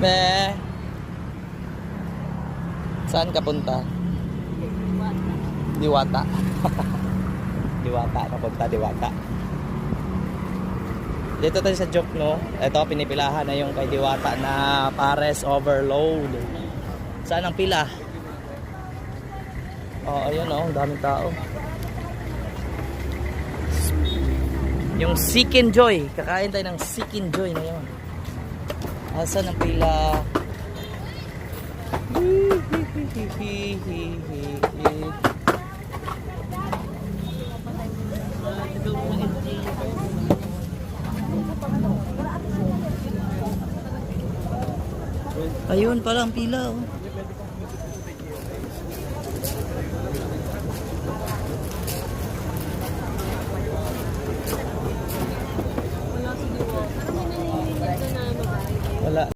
Be, saan ka punta? Diwata. Diwata, papunta Diwata. Dito tayo sa Jokno. Ito, pinipilahan na yung kay Diwata na Pares Overload. Saan ang pila? Oh, ayun oh, daming tao. Yung Seek and Joy. Kakain tayo ng Seek and Joy na yun. Asan ang pila? Ayun pala ang pila oh. Wala.